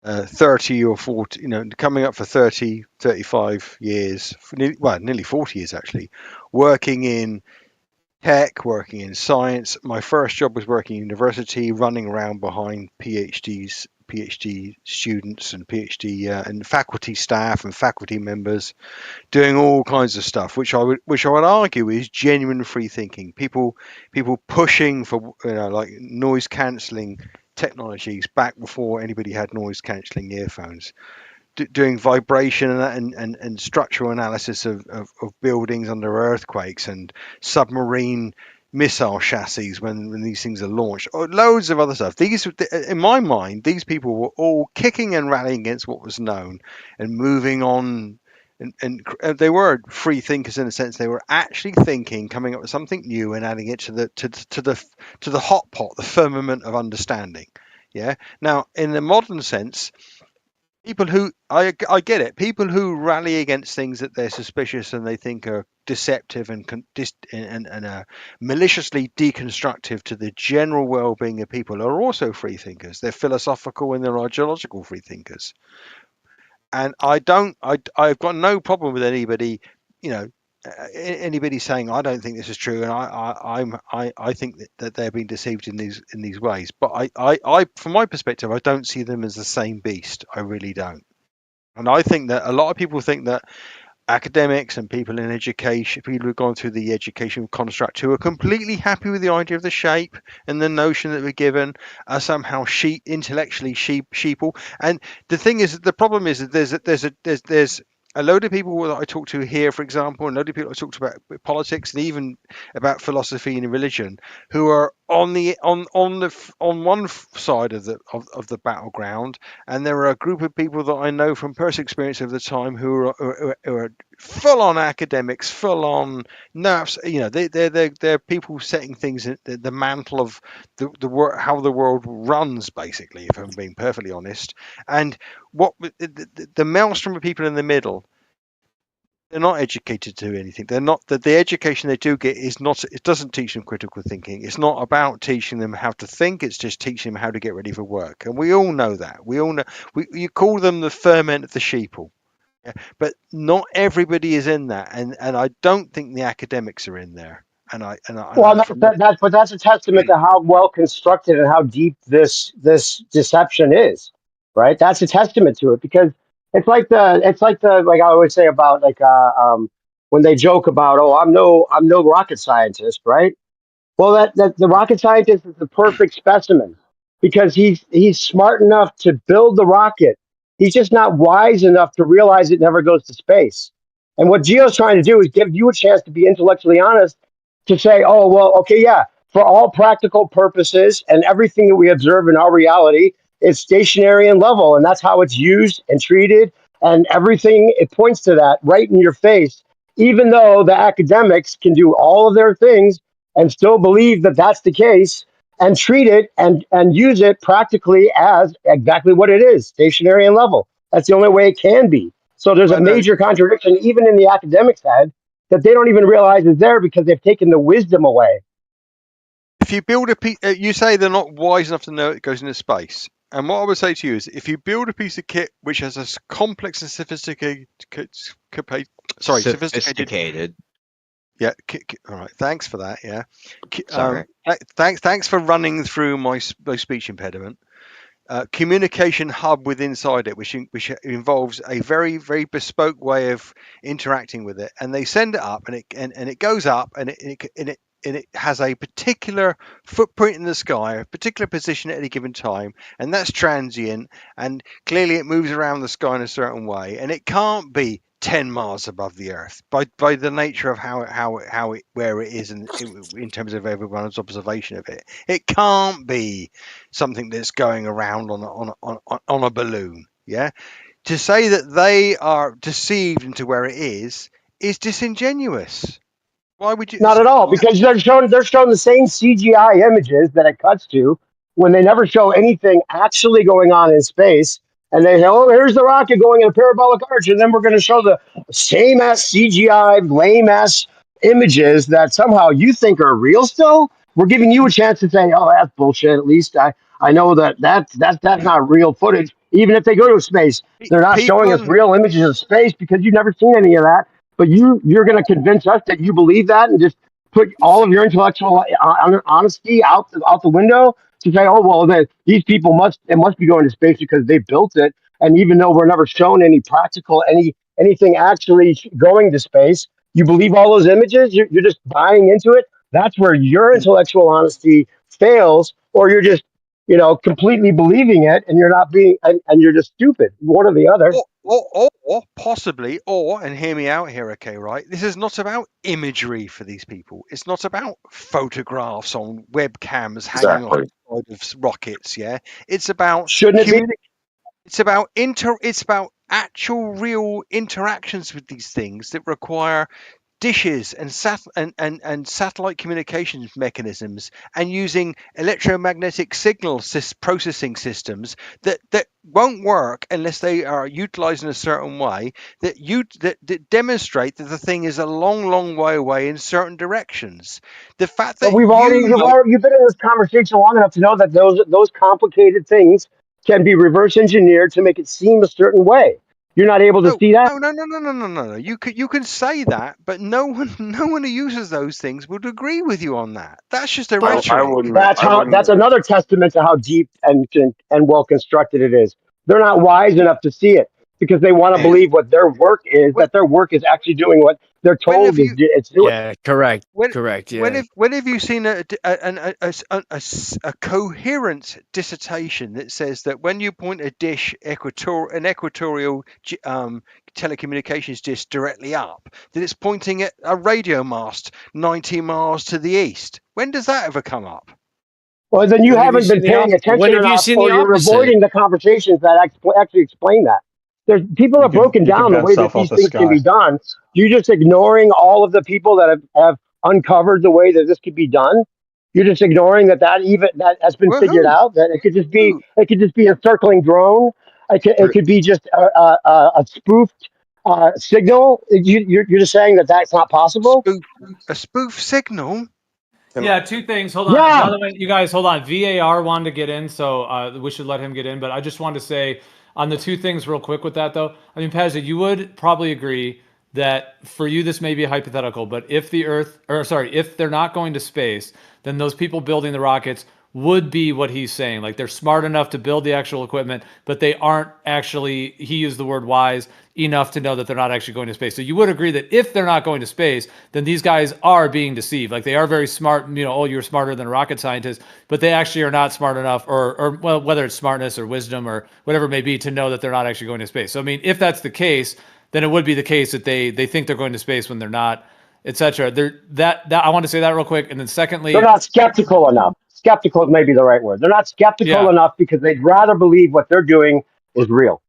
30 or 40, coming up for 30, 35 years, nearly 40 years actually, working in tech, working in science. My first job was working in university, running around behind PhD students and PhD and faculty staff and faculty members, doing all kinds of stuff, which I would argue is genuine free thinking. People pushing for like noise cancelling technologies back before anybody had noise cancelling earphones, doing vibration and structural analysis of buildings under earthquakes and submarine missile chassis when these things are launched, or loads of other stuff. These, in my mind, these people were all kicking and rallying against what was known and moving on. And they were free thinkers in a sense. They were actually thinking, coming up with something new and adding it to the hot pot, the firmament of understanding. Yeah. Now, in the modern sense, people who I get it. People who rally against things that they're suspicious and they think are deceptive and maliciously deconstructive to the general well-being of people are also free thinkers. They're philosophical and they're ideological free thinkers. And I've got no problem with anybody, you know, anybody saying I don't think this is true, and I think that they're being deceived in these ways. But I from my perspective, I don't see them as the same beast. I really don't. And I think that a lot of people think that academics and people in education, people who've gone through the education construct, who are completely happy with the idea of the shape and the notion that we're given, are somehow intellectually sheeple. And the thing is, the problem is that there's a load of people that I talk to here, for example, and a load of people I talked about politics and even about philosophy and religion, who are on one side of the battleground, and there are a group of people that I know from personal experience of the time who are full on academics, full on nerves. They're people setting things at the mantle of how the world runs, basically. If I'm being perfectly honest, and what the maelstrom of people in the middle, they're not educated to do anything. They're not the education they do get is not. It doesn't teach them critical thinking. It's not about teaching them how to think. It's just teaching them how to get ready for work. And we all know that. We all know. You call them the ferment of the sheeple. Yeah, but not everybody is in that, and I don't think the academics are in there. Well, but that's a testament to how well constructed and how deep this deception is, right? That's a testament to it because it's like the like I always say about when they joke about, oh, I'm no rocket scientist, right? Well, that the rocket scientist is the perfect specimen because he's smart enough to build the rocket. He's just not wise enough to realize it never goes to space. And what Geo's trying to do is give you a chance to be intellectually honest to say, oh, well, okay, yeah, for all practical purposes and everything that we observe in our reality, it's stationary and level, and that's how it's used and treated, and everything it points to that right in your face. Even though the academics can do all of their things and still believe that that's the case and treat it and use it practically as exactly what it is, stationary and level. That's the only way it can be. So there's a Well, no, major contradiction even in the academic side that they don't even realize is there because they've taken the wisdom away. If you build a piece, you say they're not wise enough to know it goes into space. And what I would say to you is, if you build a piece of kit which has a complex and sophisticated, Sophisticated. yeah, all right, thanks for that. Yeah, Sorry. thanks for running through my speech impediment. Communication hub with inside it, which involves a very very bespoke way of interacting with it, and they send it up, and it goes up, and it has a particular footprint in the sky, a particular position at any given time, and that's transient, and clearly it moves around the sky in a certain way, and it can't be 10 miles above the Earth by the nature of where it is in terms of everyone's observation of it. It can't be something that's going around on a balloon. Yeah, to say that they are deceived into where it is disingenuous. Why would you? Not at all, because they're showing the same CGI images that it cuts to when they never show anything actually going on in space. And they say, "Oh, here's the rocket going in a parabolic arch," and then we're going to show the same ass CGI, lame ass images that somehow you think are real. Still, we're giving you a chance to say, "Oh, that's bullshit." At least I know that's not real footage. Even if they go to space, they're not showing us People, real images of space because you've never seen any of that. But you're going to convince us that you believe that and just put all of your intellectual honesty out the window to say, oh well, these people must be going to space because they built it. And even though we're never shown any practical anything actually going to space, you believe all those images. You're just buying into it. That's where your intellectual honesty fails, or you're just completely believing it, and you're not being and you're just stupid. One or the other. or possibly, and hear me out here, okay, right? This is not about imagery for these people. It's not about photographs on webcams hanging off Exactly. the side of rockets. Yeah, it's about Shouldn't it be? It's about actual real interactions with these things that require dishes and satellite communications mechanisms, and using electromagnetic signal processing systems that won't work unless they are utilized in a certain way, that demonstrate that the thing is a long way away in certain directions. The fact But that you've been in this conversation long enough to know that those complicated things can be reverse engineered to make it seem a certain way. You're not able to no, see that. no. You can say that, but no one who uses those things would agree with you on that. That's just a I rhetoric. wouldn't. I That's wouldn't. another testament to how deep and well constructed it is. They're not wise enough to see it because they want to When believe what their work is. when That their work is actually doing what they're when have told you it's doing. Yeah, correct. when Correct. Yeah. when have you seen a coherent dissertation that says that when you point a dish an equatorial telecommunications dish directly up, that it's pointing at a radio mast 90 miles to the east? When does that ever come up? Well, then you When have you haven't been seen the paying when attention have you enough, seen the or you're opposite? avoiding the conversations that actually explain that. There's people You are broken can down the way bounce that stuff off these the things can sky. be done. You're just ignoring all of the people that have uncovered the way that this could be done. You're just ignoring that has been Well, figured who? out. That Who? it could just be a circling drone. It could be just a spoofed signal. You're just saying that that's not possible. A spoof signal? Yeah, two things. Hold on. By Yeah, the way, you guys, hold on. VAR wanted to get in, so we should let him get in. But I just wanted to say on the two things real quick with that, though. I mean, Pazza, you would probably agree that for you this may be hypothetical, but if if they're not going to space, then those people building the rockets would be what he's saying. Like they're smart enough to build the actual equipment, but they aren't actually, he used the word wise, enough to know that they're not actually going to space. So you would agree that if they're not going to space, then these guys are being deceived. Like they are very smart, oh, you're smarter than a rocket scientist, but they actually are not smart enough, or well, whether it's smartness or wisdom or whatever it may be, to know that they're not actually going to space. So I mean, if that's the case, then it would be the case that they think they're going to space when they're not, etc. That I want to say that real quick. And then they're secondly, not skeptical enough. Skeptical may be the right word. They're not skeptical yeah. enough because they'd rather believe what they're doing is real.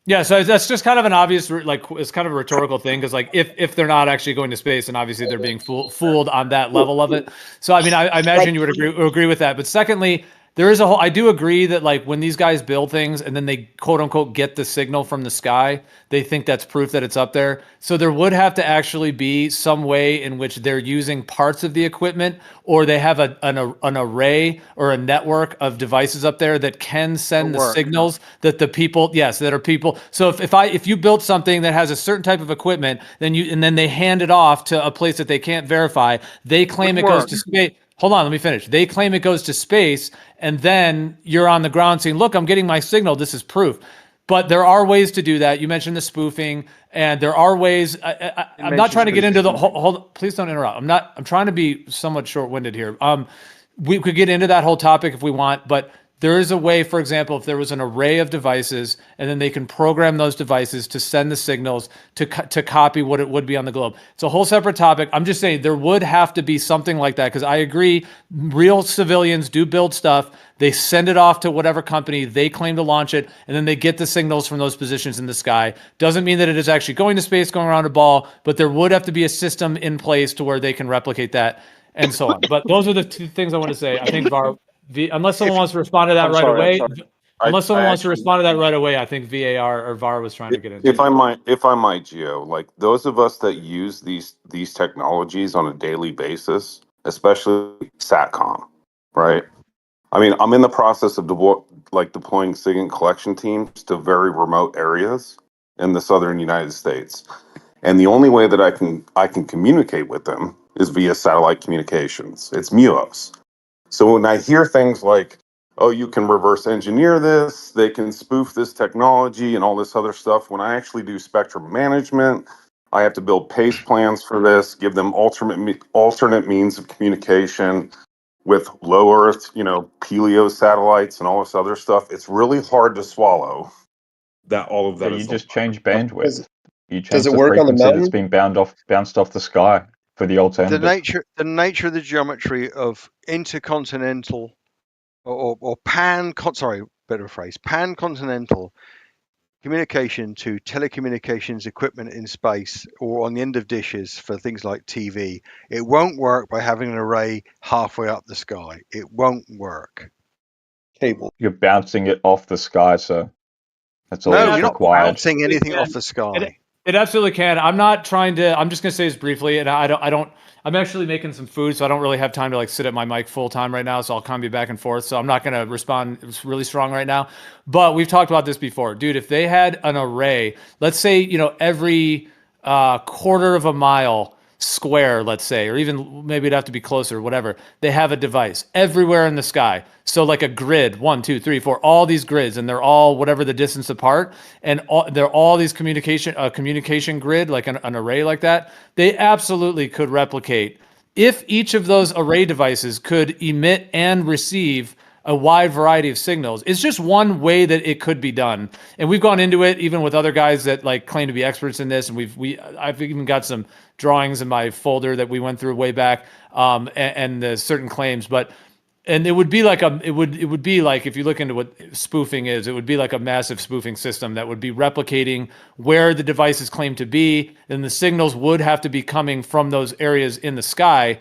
Yeah, so that's just kind of an obvious, like, it's kind of a rhetorical thing because, like, if they're not actually going to space, and obviously they're being fooled on that level of it. So, I mean, I imagine you would agree with that. But secondly, there is a whole, I do agree that like when these guys build things and then they quote unquote get the signal from the sky, they think that's proof that it's up there. So there would have to actually be some way in which they're using parts of the equipment, or they have an array or a network of devices up there that can send the work. signals that the people, yes, that are people. So if you built something that has a certain type of equipment, then they hand it off to a place that they can't verify, they claim it goes to space. Hold on, let me finish. They claim it goes to space, and then you're on the ground saying, look, I'm getting my signal. This is proof. But there are ways to do that. You mentioned the spoofing, and there are ways. I'm not trying to get into the hold. Please don't interrupt. I'm trying to be somewhat short-winded here. We could get into that whole topic if we want, but there is a way, for example, if there was an array of devices, and then they can program those devices to send the signals to copy what it would be on the globe. It's a whole separate topic. I'm just saying there would have to be something like that, because I agree, real civilians do build stuff. They send it off to whatever company, they claim to launch it, and then they get the signals from those positions in the sky. Doesn't mean that it is actually going to space, going around a ball, but there would have to be a system in place to where they can replicate that, and so on. But those are the two things I want to say. I think unless someone wants to respond to that I'm right sorry. away, I unless someone wants to actually, respond to that right away, I think VAR or VAR was trying to get into if it. I might, Gio, like those of us that use these technologies on a daily basis, especially SATCOM, right? I mean, I'm in the process of deploying SIGINT collection teams to very remote areas in the southern United States, and the only way that I can communicate with them is via satellite communications. It's MUOS. So when I hear things like, oh, you can reverse engineer this, they can spoof this technology and all this other stuff, when I actually do spectrum management, I have to build pace plans for this, give them alternate means of communication with low Earth, Pelio satellites and all this other stuff. It's really hard to swallow that all of Yeah, that you is just change bandwidth. You Does change it the work on the frequency that's mountain? being bounced off the sky for the The alternative. nature of the geometry of intercontinental or better phrase, pan-continental communication to telecommunications equipment in space or on the end of dishes for things like TV, it won't work by having an array halfway up the sky. It won't work. Cable. You're bouncing it off the sky, so that's all No, that's you're not required. bouncing anything off It, the sky. it absolutely can. I'm not trying to. I'm just gonna say this briefly, and I don't. I'm actually making some food, so I don't really have time to like sit at my mic full time right now. So I'll kind of be back and forth. So I'm not gonna respond really strong right now. But we've talked about this before, dude. If they had an array, let's say every quarter of a mile square, let's say, or even maybe it'd have to be closer, whatever. They have a device everywhere in the sky. So like a grid, 1, 2, 3, 4, all these grids, and they're all whatever the distance apart, and they're all these communication grid, like an array like that. They absolutely could replicate if each of those array devices could emit and receive a wide variety of signals. It's just one way that it could be done, and we've gone into it even with other guys that like claim to be experts in this, and I've even got some drawings in my folder that we went through way back, and the certain claims, and it would be like it would be like, if you look into what spoofing is, it would be like a massive spoofing system that would be replicating where the devices claim to be, and the signals would have to be coming from those areas in the sky.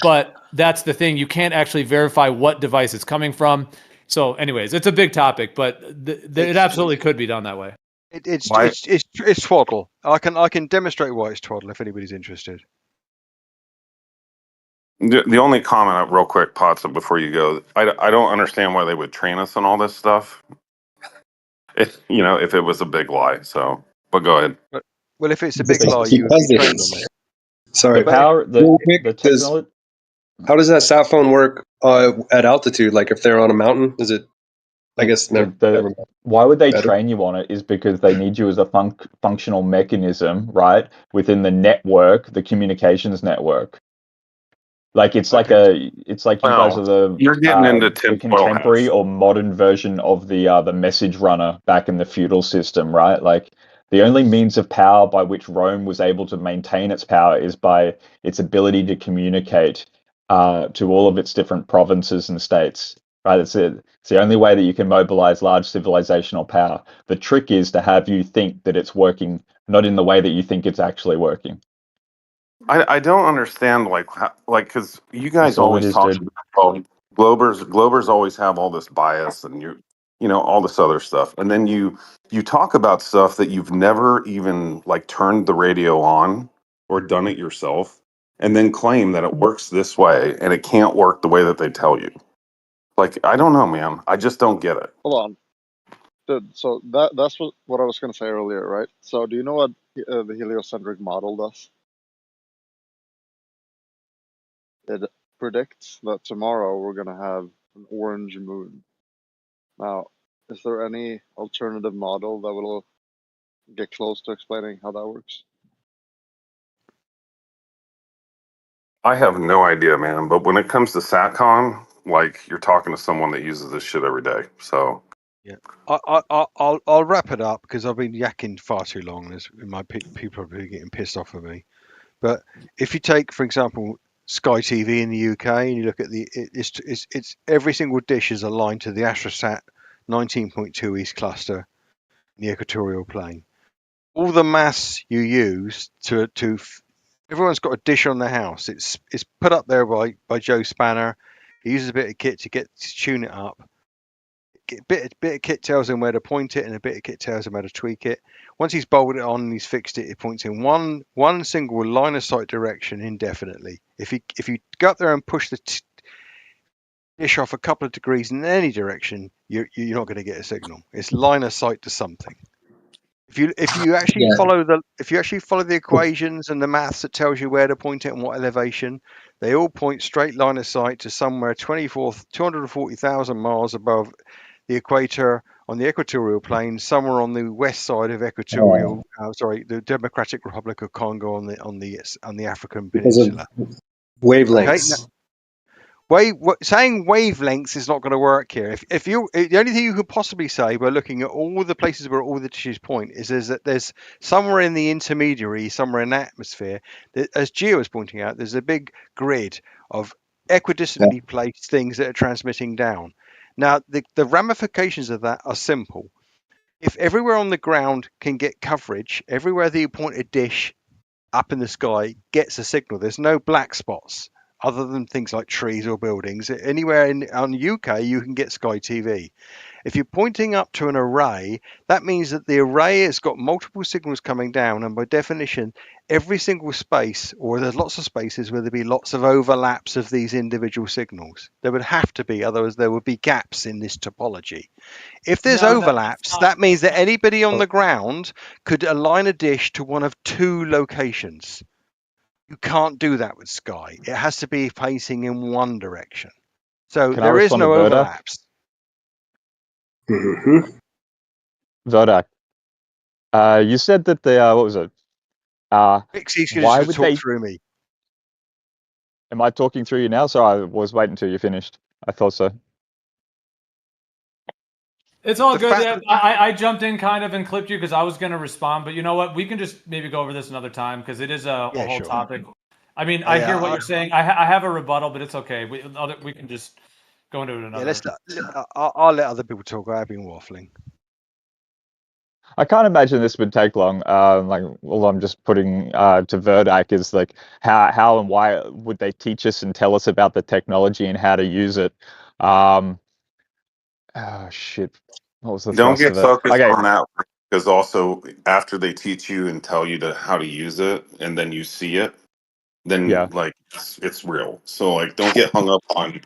But that's the thing, you can't actually verify what device it's coming from. So anyways, it's a big topic, but it absolutely could be done that way. It's twaddle. I can demonstrate why it's twaddle if anybody's interested. The only comment, real quick, Pazza, before you go, I don't understand why they would train us on all this stuff. If it was a big lie. So, but go ahead. Well, if it's a big They- lie, you would be trained on it. Sorry, The power, real quick, the technology. how does that sat phone work at altitude? Like if they're on a mountain, is it? I guess never mind. Why would they Better. train you on it is because they need you as a functional mechanism, right, within the network, the communications network. Like it's like you guys are You're getting into the contemporary or modern version of the message runner back in the feudal system, right? Like the only means of power by which Rome was able to maintain its power is by its ability to communicate to all of its different provinces and states. Right, it's the only way that you can mobilize large civilizational power. The trick is to have you think that it's working, not in the way that you think it's actually working. I don't understand, because you guys That's all it always is, talk dude. about Globers always have all this bias and all this other stuff. And then you talk about stuff that you've never even like turned the radio on or done it yourself, and then claim that it works this way and it can't work the way that they tell you. Like, I don't know, man. I just don't get it. Hold on. So that's what I was going to say earlier, right? So do you know what the heliocentric model does? It predicts that tomorrow we're going to have an orange moon. Now, is there any alternative model that will get close to explaining how that works? I have no idea, man. But when it comes to SatCon, like, you're talking to someone that uses this shit every day. So Yeah, I'll wrap it up because I've been yakking far too long. My people are really getting pissed off at me. But if you take, for example, Sky TV in the UK and you look at it's every single dish is aligned to the Astrosat 19.2 East cluster in the equatorial plane. All the mass you use everyone's got a dish on their house. It's put up there by Joe Spanner. He uses a bit of kit to tune it up. A bit of kit tells him where to point it, and a bit of kit tells him how to tweak it. Once he's bolted it on and he's fixed it, it points in one single line of sight direction indefinitely. If you go up there and push the dish off a couple of degrees in any direction, you're not going to get a signal. It's line of sight to something. If you actually Yeah. follow the equations and the maths that tells you where to point it and what elevation, they all point straight line of sight to somewhere 240,000 miles above the equator on the equatorial plane, somewhere on the west side of the Democratic Republic of Congo on the African Because of peninsula. wavelengths. Saying wavelengths is not going to work here. If the only thing you could possibly say by looking at all the places where all the dishes point is that there's somewhere in the intermediary, somewhere in the atmosphere, that, as Gio was pointing out, there's a big grid of equidistantly placed things that are transmitting down. Now, the ramifications of that are simple. If everywhere on the ground can get coverage, everywhere that you point a dish up in the sky gets a signal. There's no black spots other than things like trees or buildings. Anywhere on UK, you can get Sky TV. If you're pointing up to an array, that means that the array has got multiple signals coming down, and by definition, every single space, or there's lots of spaces where there'd be lots of overlaps of these individual signals. There would have to be, otherwise there would be gaps in this topology. If there's overlaps, that means that anybody on the ground could align a dish to one of two locations. You can't do that with Sky. It has to be facing in one direction. So Can I there is respond to no Verda? overlaps. Mm-hmm. Zodak, you said that what was it? Pixie's Why going to would talk they? through me. Am I talking through you now? Sorry, I was waiting until you finished. I thought so. It's all The good. fact Yeah, that I jumped in kind of and clipped you because I was going to respond, but you know what? We can just maybe go over this another time because it is a Yeah, whole sure. topic. I mean, I hear what you're saying. I have a rebuttal, but it's okay. We can just go into it another. I'll let other people talk. I've been waffling. I can't imagine this would take long. Like all I'm just putting to Verdak is like how and why would they teach us and tell us about the technology and how to use it? Oh shit! What was the don't thrust get of it? focused Okay, on that, because also after they teach you and tell you how to use it, and then you see it, then yeah, like it's real. So like, don't get hung up on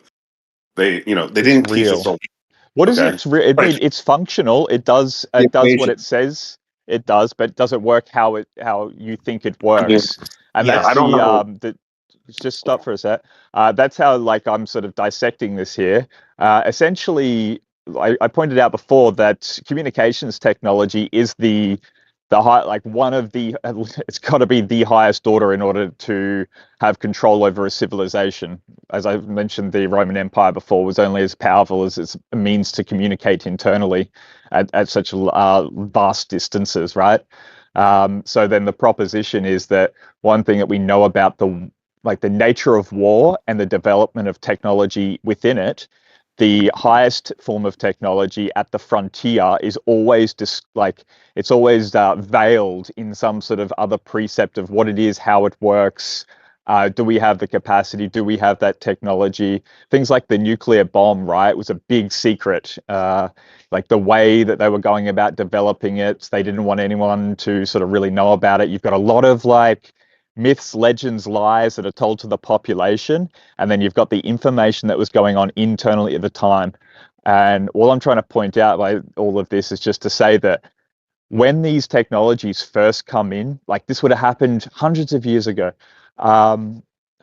they it's didn't teach us. real. What is Okay, it? I mean, it's functional. It does The what equation. it says it does, but does it work how you think it I mean, works? And Yes. that's I don't know. just stop for a sec. That's how like I'm sort of dissecting this here. Essentially, I pointed out before that communications technology is the high, like one of the it's got to be the highest order in order to have control over a civilization. As I mentioned, the Roman Empire before was only as powerful as its means to communicate internally at such vast distances, right? So then the proposition is that one thing that we know about the nature of war and the development of technology within it, the highest form of technology at the frontier is always veiled in some sort of other precept of what it is, how it works, Do we have the capacity? Do we have that technology? Things like the nuclear bomb, right, was a big secret. Like the way that they were going about developing it, they didn't want anyone to sort of really know about it. You've got a lot of like myths, legends, lies that are told to the population, and then you've got the information that was going on internally at the time. And all I'm trying to point out by all of this is just to say that when these technologies first come in, like this would have happened hundreds of years ago,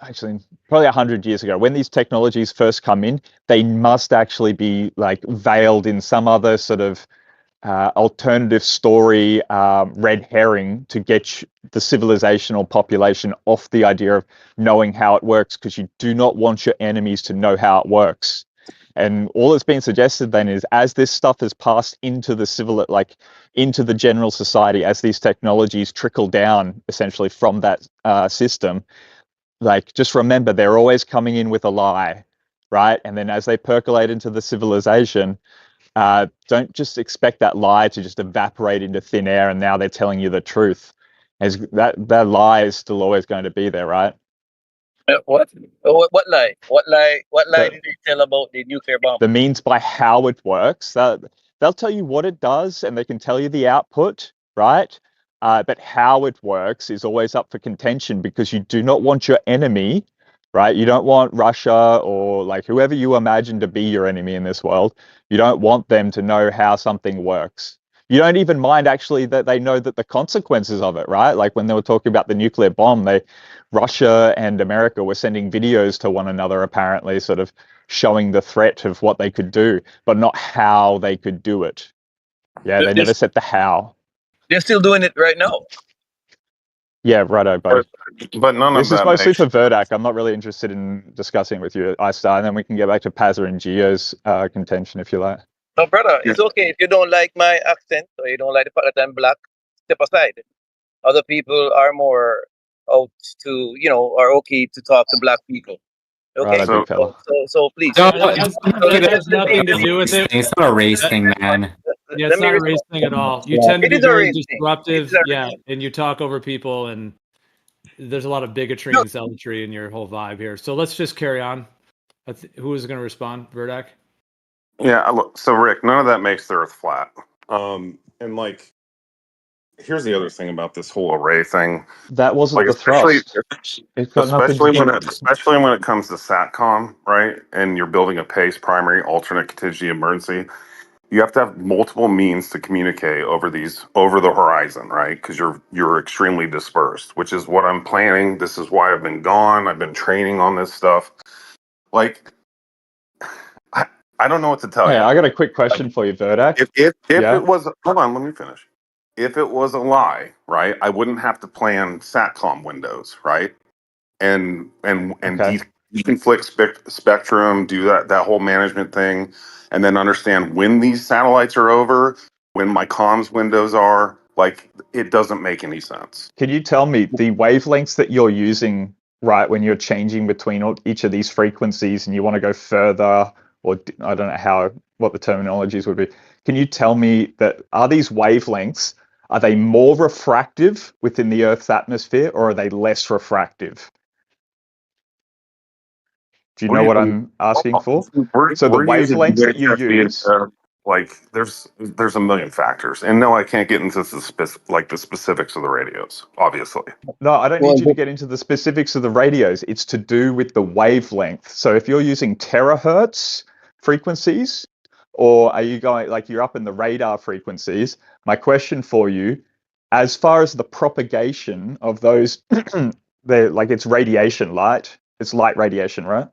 actually probably 100 years ago, when these technologies first come in, they must actually be like veiled in some other sort of alternative story, red herring to get the civilizational population off the idea of knowing how it works, because you do not want your enemies to know how it works. And all that's been suggested then is, as this stuff has passed into the civil, like into the general society, as these technologies trickle down essentially from that system, like just remember they're always coming in with a lie, right? And then as they percolate into the civilization, don't just expect that lie to just evaporate into thin air and now they're telling you the truth. As that lie is still always going to be there, right? What? What lie? What lie? What lie The, did they tell about the nuclear bomb? the means by how it works. They'll tell you what it does and they can tell you the output, right? But how it works is always up for contention, because you do not want your enemy, right? You don't want Russia or like whoever you imagine to be your enemy in this world. You don't want them to know how something works. You don't even mind actually that they know that the consequences of it, right? Like when they were talking about the nuclear bomb, Russia and America were sending videos to one another, apparently, sort of showing the threat of what they could do, but not how they could do it. Yeah, they never said the how. They're still doing it right now. Yeah, righto, buddy. But none This of is that mostly makes for Verdak. I'm not really interested in discussing with you, iStar, and then we can get back to Pazza and Geo's contention if you like. No, brother, it's okay if you don't like my accent or you don't like the fact that I'm black. Step aside. Other people are more out to, are okay to talk to black people. Okay, Righto, big fella. so please. Don't It has nothing to do with it. It's not a race thing, man. Yeah, Let it's me not a respond. race thing at all. You Yeah. tend to It be is a very race thing. disruptive, It is a yeah, race and you talk over people, and there's a lot of bigotry and zealotry in your whole vibe here. So let's just carry on. Who is going to respond, Verdak? Yeah, look, so Rick, none of that makes the Earth flat. And like, here's the other thing about this whole array thing. That wasn't Like, the thrust. It's got nothing to do. Especially when it comes to SATCOM, right? And you're building a PACE, primary, alternate, contingency, emergency. You have to have multiple means to communicate over the horizon, right? Because you're extremely dispersed, which is what I'm planning. This is why I've been gone. I've been training on this stuff. Like, I don't know what to tell you. I got a quick question for you, Verdak. If it was, hold on, let me finish. If it was a lie, right, I wouldn't have to plan SATCOM windows, right? And deconflict spectrum, do that whole management thing, and then understand when these satellites are over, when my comms windows are. Like, it doesn't make any sense. Can you tell me the wavelengths that you're using, right, when you're changing between each of these frequencies and you want to go further, or I don't know what the terminologies would be. Can you tell me that are these wavelengths, are they more refractive within the Earth's atmosphere, or are they less refractive? Do you know what I'm asking for? So the wavelengths that you use, like there's a million factors, and no, I can't get into the specifics of the radios, obviously. No, I don't need you to get into the specifics of the radios. It's to do with the wavelength. So if you're using terahertz frequencies, or are you going like you're up in the radar frequencies? My question for you, as far as the propagation of those, it's radiation light. It's light radiation, right?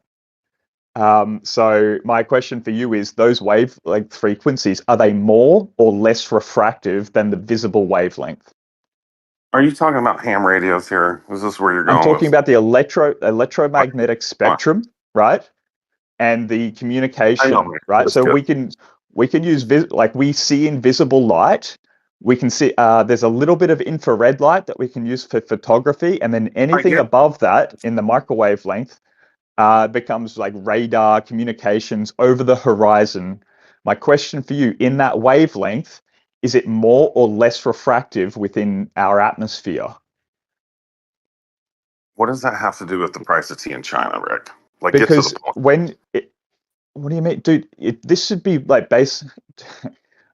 So my question for you is, those wavelength frequencies, are they more or less refractive than the visible wavelength? Are you talking about ham radios here? Is this where you're going? I'm talking about the electromagnetic spectrum, right? And the communication, right? So we can use we see invisible light. We can see there's a little bit of infrared light that we can use for photography, and then anything above that in the microwave length becomes like radar communications over the horizon. My question for you, in that wavelength, is it more or less refractive within our atmosphere? What does that have to do with the price of tea in China, Rick? Like, Because get to the point. what do you mean, dude? This should be like base.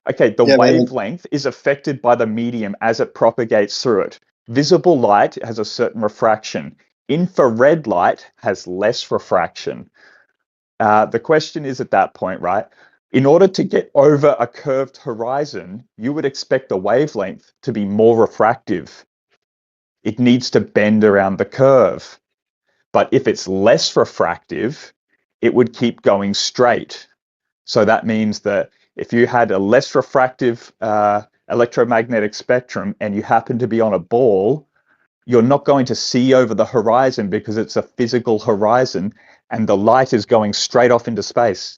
Okay, the Yeah, man. wavelength is affected by the medium as it propagates through it. Visible light has a certain refraction. Infrared light has less refraction. The question is at that point, right? In order to get over a curved horizon, you would expect the wavelength to be more refractive. It needs to bend around the curve. But if it's less refractive, it would keep going straight. So that means that if you had a less refractive electromagnetic spectrum and you happen to be on a ball, you're not going to see over the horizon because it's a physical horizon and the light is going straight off into space.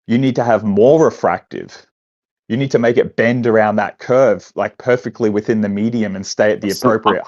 You need to have more refractive. You need to make it bend around that curve, like perfectly within the medium and stay at the So appropriate